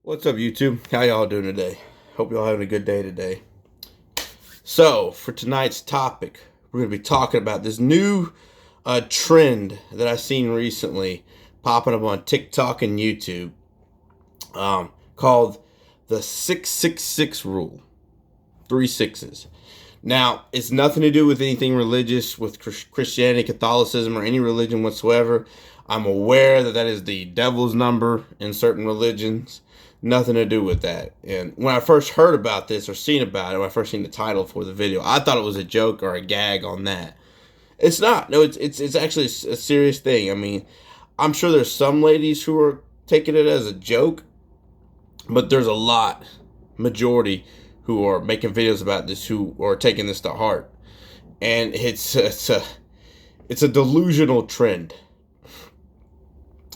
What's up, YouTube? How y'all doing today? Hope y'all having a good day today. So, for tonight's topic, we're going to be talking about this new trend that I've seen recently popping up on TikTok and YouTube called the 666 rule. 3 sixes. Now, it's nothing to do with anything religious, with Christianity, Catholicism, or any religion whatsoever. I'm aware that is the devil's number in certain religions. Nothing to do with that. And when I first heard about this or seen about it, when I first seen the title for the video, I thought it was a joke or a gag on that. It's not. No, it's actually a serious thing. I mean, I'm sure there's some ladies who are taking it as a joke, but there's a majority who are making videos about this who are taking this to heart. And it's a delusional trend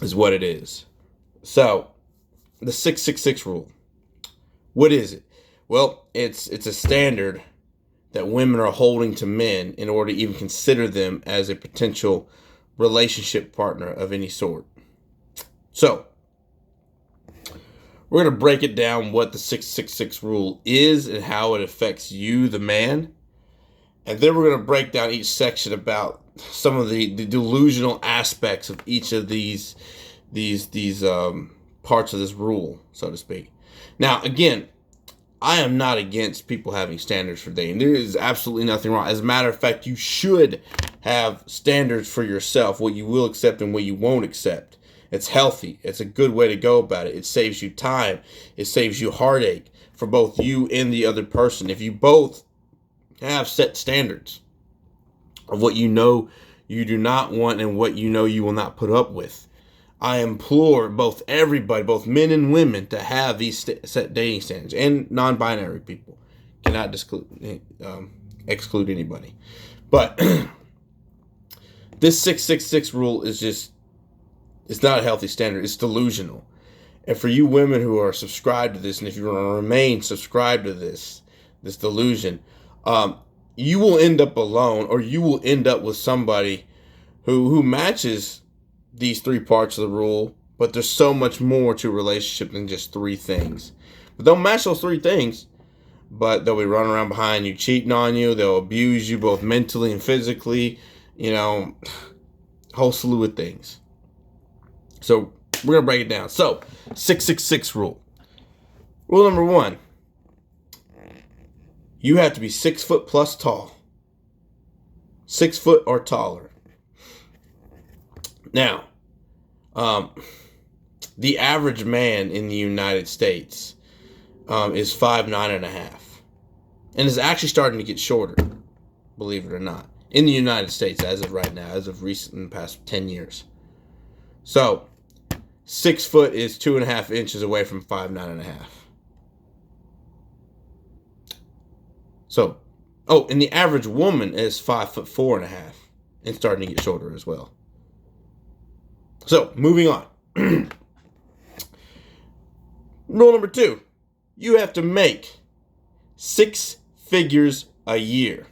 is what it is. So, the 666 rule. What is it? Well, it's a standard that women are holding to men in order to even consider them as a potential relationship partner of any sort. So, we're going to break it down what the 666 rule is and how it affects you, the man. And then we're going to break down each section about some of the delusional aspects of each of these parts of this rule, so to speak. Now, again, I am not against people having standards for dating. There is absolutely nothing wrong. As a matter of fact, you should have standards for yourself, what you will accept and what you won't accept. It's healthy. It's a good way to go about it. It saves you time. It saves you heartache for both you and the other person. If you both have set standards of what you know you do not want and what you know you will not put up with, I implore everybody, both men and women, to have these set dating standards. And non-binary people cannot exclude anybody. But this 666 rule is it's not a healthy standard. It's delusional. And for you women who are subscribed to this, and if you want to remain subscribed to this delusion, you will end up alone, or you will end up with somebody who matches these 3 parts of the rule, but there's so much more to a relationship than just 3 things. But they'll match those 3 things, but they'll be running around behind you, cheating on you, they'll abuse you both mentally and physically, a whole slew of things. So we're going to break it down. So, 666 rule. Rule number 1. You have to be 6 foot plus tall. 6 foot or taller. Now, the average man in the United States is 5'9.5", and is actually starting to get shorter, believe it or not, in the United States as of right now, as of in the past 10 years. So, 6 foot is 2.5 inches away from 5'9.5". So, and the average woman is 5'4.5", and starting to get shorter as well. So, moving on. Rule number 2. You have to make 6 figures a year.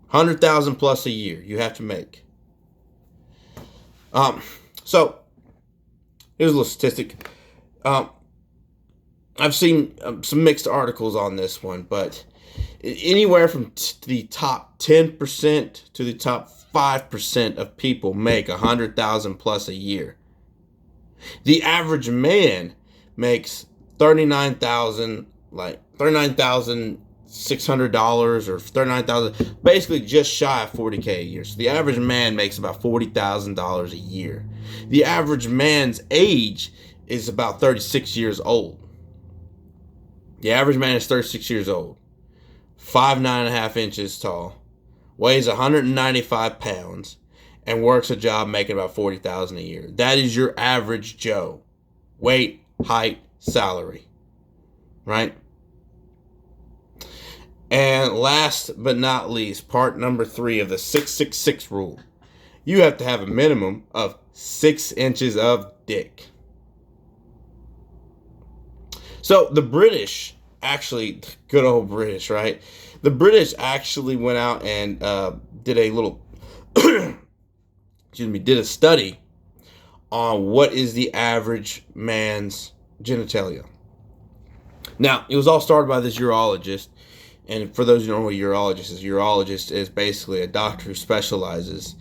100,000 plus a year you have to make. So, here's a little statistic. I've seen some mixed articles on this one, but anywhere from the top 10% to the top 5% of people make 100,000 plus a year. The average man makes $39,600 or $39,000, basically just shy of $40K a year. So the average man makes about $40,000 a year. The average man's age is about 36 years old. The average man is 36 years old, 5'9.5" inches tall, weighs 195 pounds, and works a job making about $40,000 a year. That is your average Joe. Weight, height, salary. Right? And last but not least, part number 3 of the 666 rule. You have to have a minimum of 6 inches of dick. So the British, actually, good old British, right? The British actually went out and did a little, did a study on what is the average man's genitalia. Now, it was all started by this urologist. And for those who don't know what urologist is basically a doctor who specializes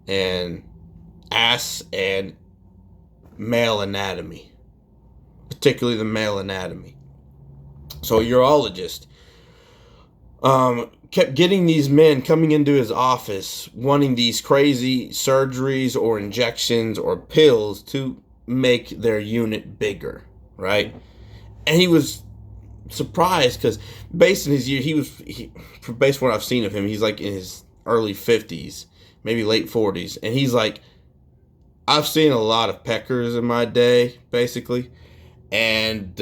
in ass and male anatomy, particularly the male anatomy. So a urologist kept getting these men coming into his office wanting these crazy surgeries or injections or pills to make their unit bigger, right? And he was surprised because based on his year, based on what I've seen of him, he's like in his early 50s, maybe late 40s, and he's like, I've seen a lot of peckers in my day, basically, and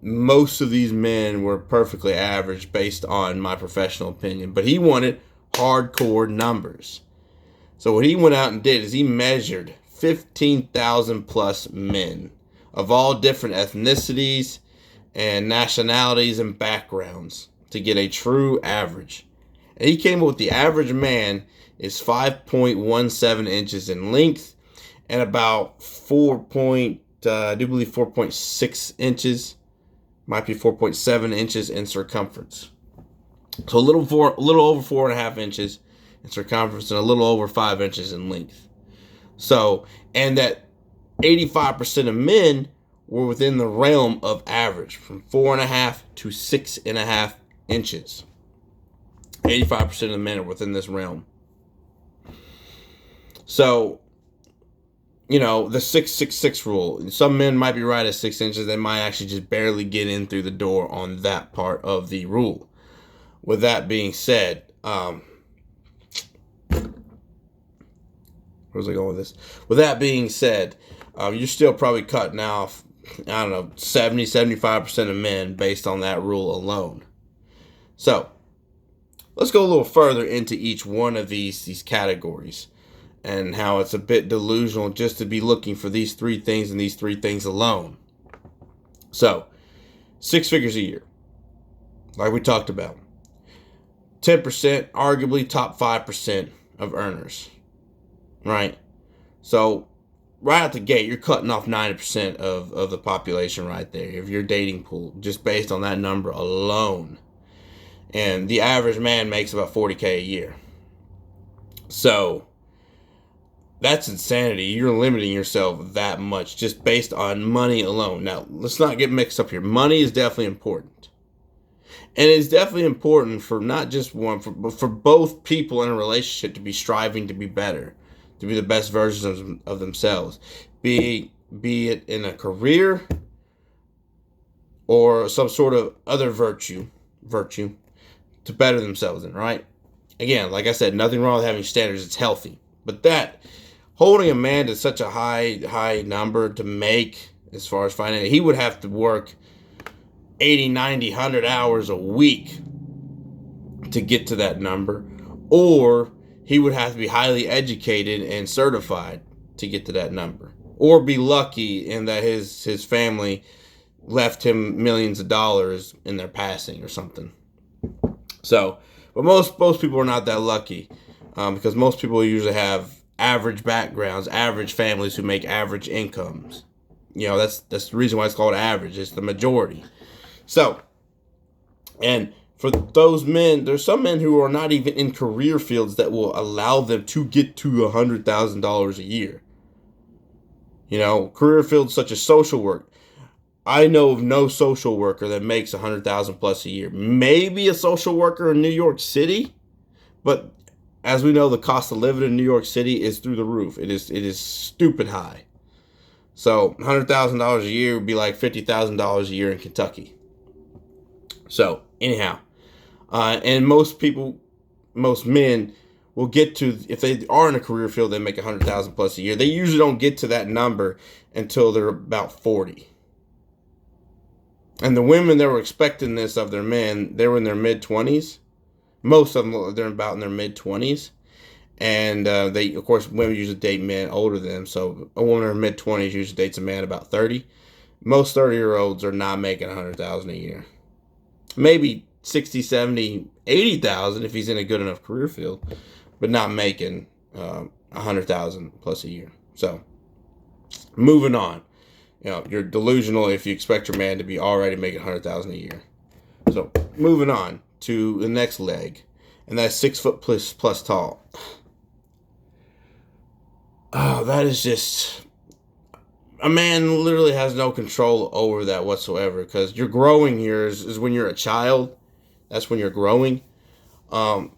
most of these men were perfectly average based on my professional opinion, but he wanted hardcore numbers. So what he went out and did is he measured 15,000 plus men of all different ethnicities and nationalities and backgrounds to get a true average. And he came up with the average man is 5.17 inches in length and about 4.6 inches, might be 4.7 inches in circumference. So a little over 4.5 inches in circumference and a little over 5 inches in length. So, and that 85% of men were within the realm of average, from 4.5 to 6.5 inches. 85% of the men are within this realm. So, you know, the 666 rule. Some men might be right at 6 inches. They might actually just barely get in through the door on that part of the rule. With that being said, where was I going with this? With that being said, you're still probably cutting off, 70-75% of men based on that rule alone. So, let's go a little further into each one of these categories and how it's a bit delusional just to be looking for these three things and these three things alone. So, 6 figures a year, like we talked about. 10%, arguably top 5% of earners, right? So, right out the gate, you're cutting off 90% of the population right there of your dating pool, just based on that number alone. And the average man makes about $40K a year. So, that's insanity. You're limiting yourself that much just based on money alone. Now, let's not get mixed up here. Money is definitely important. And it's definitely important for not just one, but for both people in a relationship to be striving to be better, to be the best versions of themselves. Be it in a career or some sort of other virtue to better themselves in, right? Again, like I said, nothing wrong with having standards. It's healthy. But that, holding a man to such a high number to make, as far as financial, he would have to work 80, 90, 100 hours a week to get to that number, or he would have to be highly educated and certified to get to that number, or be lucky in that his family left him millions of dollars in their passing or something. So, but most people are not that lucky, because most people usually have average backgrounds, average families who make average incomes. You know, that's the reason why it's called average. It's the majority. So, and for those men, there's some men who are not even in career fields that will allow them to get to $100,000 a year. You know, career fields such as social work. I know of no social worker that makes $100,000 plus a year. Maybe a social worker in New York City, but as we know, the cost of living in New York City is through the roof. It is stupid high. So $100,000 a year would be like $50,000 a year in Kentucky. So, anyhow, and most men will get to, if they are in a career field, they make $100,000 plus a year. They usually don't get to that number until they're about 40. And the women that were expecting this of their men, they were in their mid-20s. Most of them, they're about in their mid-20s. And they, of course, women usually date men older than them. So a woman in her mid-20s usually dates a man about 30. Most 30-year-olds are not making $100,000 a year. Maybe 60, 70, 80,000 if he's in a good enough career field, but not making 100,000 plus a year. So, moving on. You're delusional if you expect your man to be already making 100,000 a year. So moving on to the next leg, and that's 6 foot plus tall. Oh, that is just, a man literally has no control over that whatsoever, because you're growing here is when you're a child. That's when you're growing. And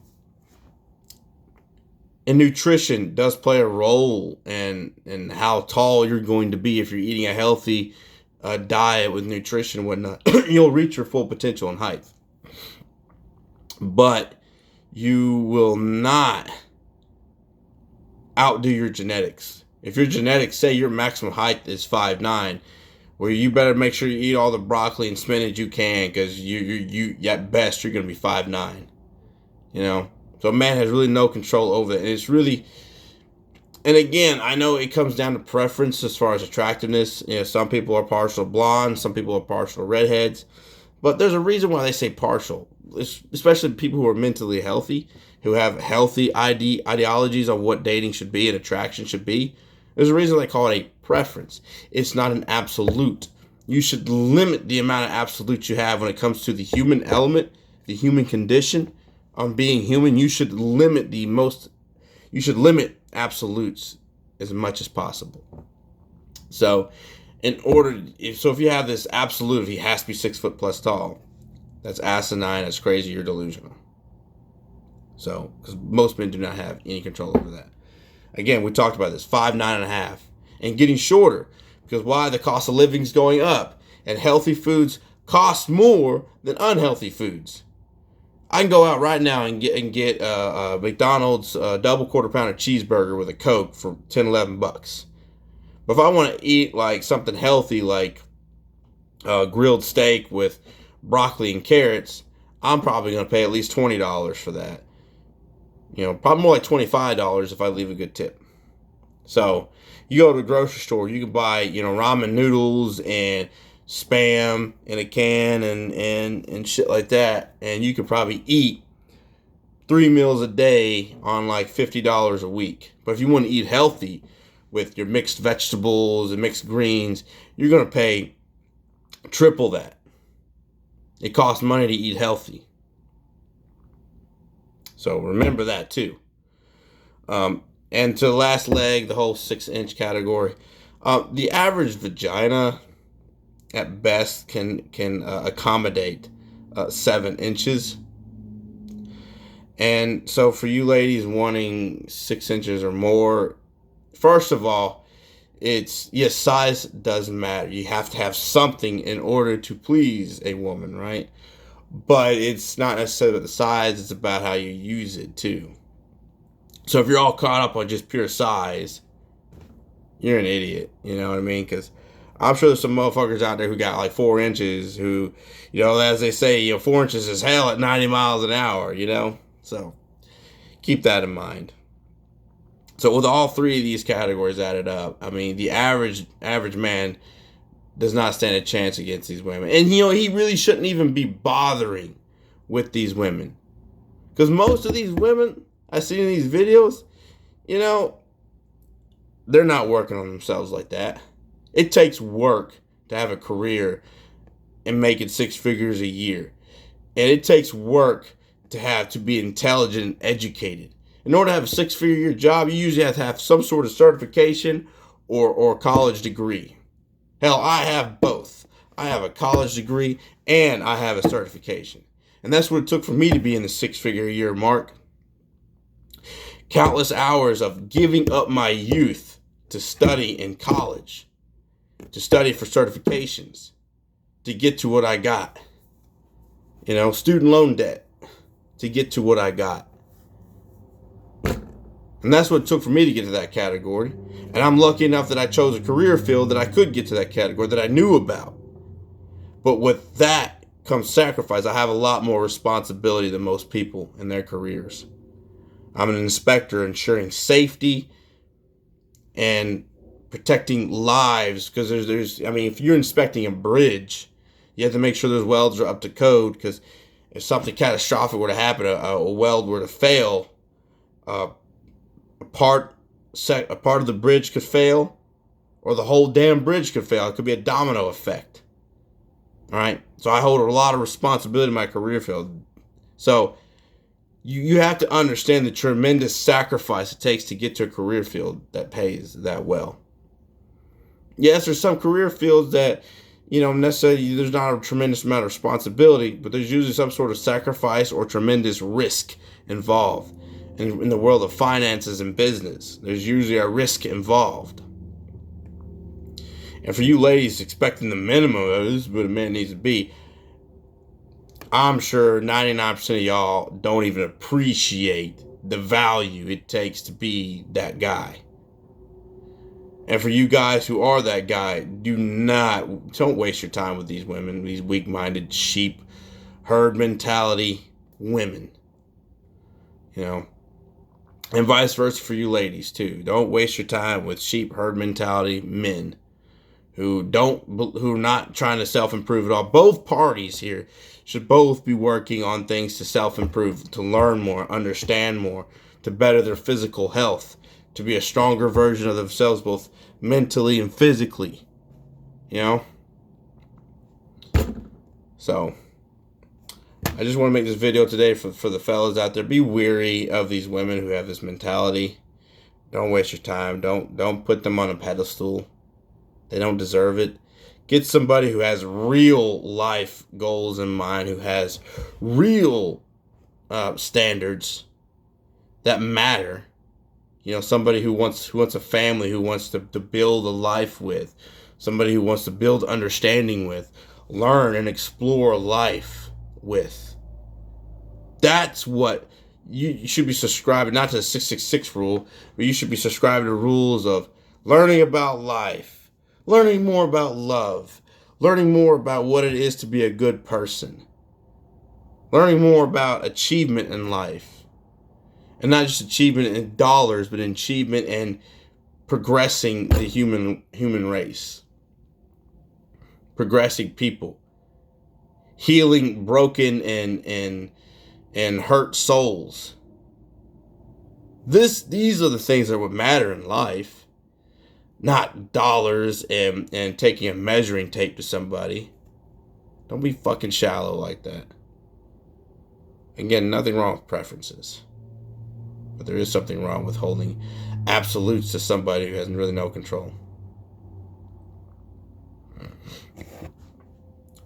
nutrition does play a role in how tall you're going to be. If you're eating a healthy diet with nutrition and whatnot, you'll reach your full potential in height. But you will not outdo your genetics. If your genetics say your maximum height is 5'9", well, you better make sure you eat all the broccoli and spinach you can, because you at best you're going to be 5'9". So a man has really no control over it, and it's really. And again, I know it comes down to preference as far as attractiveness. Some people are partial blondes, some people are partial redheads, but there's a reason why they say partial. Especially people who are mentally healthy, who have healthy ideologies on what dating should be and attraction should be. There's a reason they call it a preference. It's not an absolute. You should limit the amount of absolutes you have when it comes to the human element, the human condition on being human. You should limit absolutes as much as possible. So if you have this absolute, if he has to be 6 foot plus tall, that's asinine, that's crazy, you're delusional. So, because most men do not have any control over that. Again, we talked about this, 5'9.5", and getting shorter, because why? The cost of living is going up, and healthy foods cost more than unhealthy foods. I can go out right now and get a McDonald's double quarter pounder cheeseburger with a Coke for $10-11. But if I want to eat like something healthy, like grilled steak with broccoli and carrots, I'm probably going to pay at least $20 for that. Probably more like $25 if I leave a good tip. So you go to the grocery store, you can buy, ramen noodles and Spam in a can and shit like that, and you could probably eat 3 meals a day on like $50 a week. But if you want to eat healthy with your mixed vegetables and mixed greens, you're going to pay triple that. It costs money to eat healthy. So remember that too. And to the last leg, the whole 6-inch category, the average vagina at best can accommodate 7 inches. And so for you ladies wanting 6 inches or more, first of all, size doesn't matter. You have to have something in order to please a woman, right? But it's not necessarily about the size, it's about how you use it too. So if you're all caught up on just pure size, you're an idiot, you know what I mean? Because I'm sure there's some motherfuckers out there who got like 4 inches who, as they say, 4 inches is hell at 90 miles an hour, So keep that in mind. So with all three of these categories added up, I mean, the average man does not stand a chance against these women. And, he really shouldn't even be bothering with these women. Because most of these women I see in these videos, they're not working on themselves like that. It takes work to have a career and make it 6 figures a year. And it takes work to be intelligent and educated. In order to have a 6-figure year job, you usually have to have some sort of certification or college degree. Hell, I have both. I have a college degree and I have a certification. And that's what it took for me to be in the 6-figure a year mark. Countless hours of giving up my youth to study in college, to study for certifications, to get to what I got. Student loan debt to get to what I got. And that's what it took for me to get to that category. And I'm lucky enough that I chose a career field that I could get to that category, that I knew about. But with that comes sacrifice. I have a lot more responsibility than most people in their careers. I'm an inspector ensuring safety and protecting lives, because if you're inspecting a bridge, you have to make sure those welds are up to code, because if something catastrophic were to happen, a weld were to fail, a part of the bridge could fail, or the whole damn bridge could fail. It could be a domino effect. All right. So I hold a lot of responsibility in my career field. So you have to understand the tremendous sacrifice it takes to get to a career field that pays that well. Yes, there's some career fields that, necessarily there's not a tremendous amount of responsibility, but there's usually some sort of sacrifice or tremendous risk involved. And in the world of finances and business, there's usually a risk involved. And for you ladies expecting the minimum of this is what a man needs to be, I'm sure 99% of y'all don't even appreciate the value it takes to be that guy. And for you guys who are that guy, don't waste your time with these women, these weak-minded sheep, herd mentality women. And vice versa for you ladies too. Don't waste your time with sheep, herd mentality men who are not trying to self-improve at all. Both parties here should both be working on things to self-improve, to learn more, understand more, to better their physical health, to be a stronger version of themselves, both mentally and physically. So, I just want to make this video today for the fellas out there. Be wary of these women who have this mentality. Don't waste your time. Don't put them on a pedestal. They don't deserve it. Get somebody who has real life goals in mind, who has real standards that matter. Somebody who wants a family, who wants to build a life with, somebody who wants to build understanding with, learn and explore life with. That's what you should be subscribing, not to the 666 rule, but you should be subscribing to rules of learning about life, learning more about love, learning more about what it is to be a good person, learning more about achievement in life. And not just achievement in dollars, but achievement in progressing the human race. Progressing people. Healing broken and hurt souls. These are the things that would matter in life. Not dollars and taking a measuring tape to somebody. Don't be fucking shallow like that. Again, nothing wrong with preferences. But there is something wrong with holding absolutes to somebody who has really no control.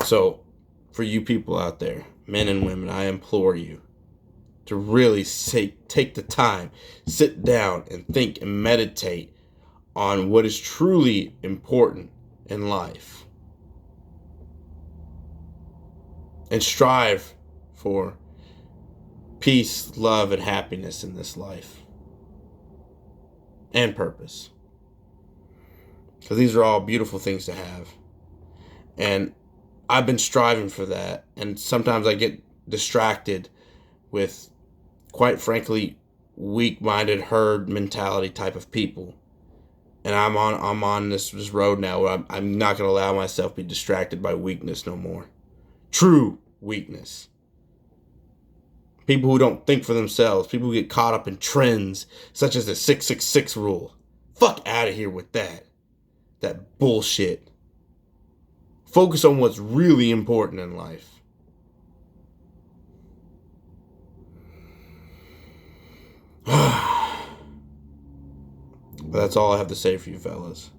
So, for you people out there, men and women, I implore you to really take the time, sit down and think and meditate on what is truly important in life. And strive for peace, love, and happiness in this life. And purpose. Because these are all beautiful things to have. And I've been striving for that. And sometimes I get distracted with, quite frankly, weak-minded herd mentality type of people. And I'm on this road now where I'm not going to allow myself to be distracted by weakness no more. True weakness. People who don't think for themselves. People who get caught up in trends, such as the 666 rule. Fuck out of here with that. That bullshit. Focus on what's really important in life. But that's all I have to say for you fellas.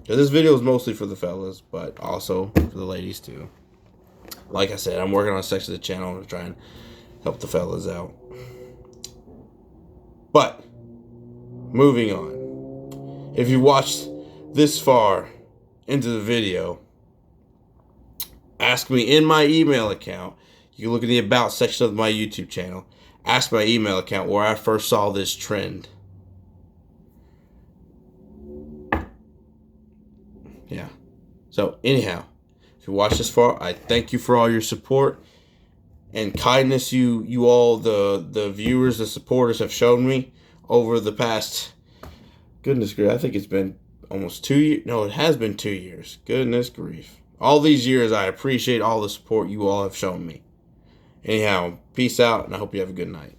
This video is mostly for the fellas, but also for the ladies too. Like I said, I'm working on a section of the channel to try and help the fellas out. But, moving on. If you watched this far into the video, ask me in my email account. You can look in the About section of my YouTube channel. Ask my email account where I first saw this trend. Yeah. So, anyhow, if you watched this far, I thank you for all your support and kindness you all, the viewers, the supporters have shown me over the past, goodness grief, I think it's been almost 2 years. No, it has been 2 years. Goodness grief. All these years, I appreciate all the support you all have shown me. Anyhow, peace out, and I hope you have a good night.